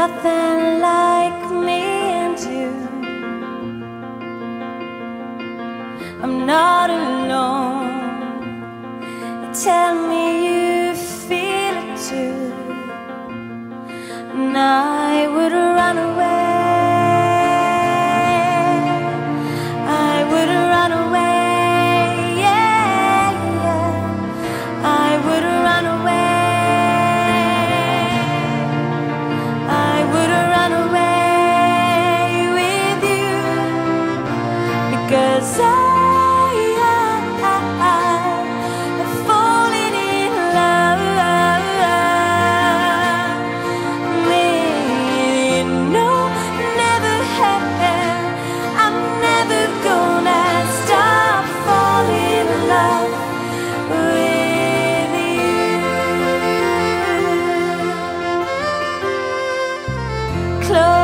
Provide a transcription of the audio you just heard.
nothing like me and you. I'm not alone. Tell me you feel it too, and I would run away. I would run away, yeah, yeah. I would run away. I would run away with you, because I've fallen in love with you. No, never have. I'm never gonna stop falling in love with you. Close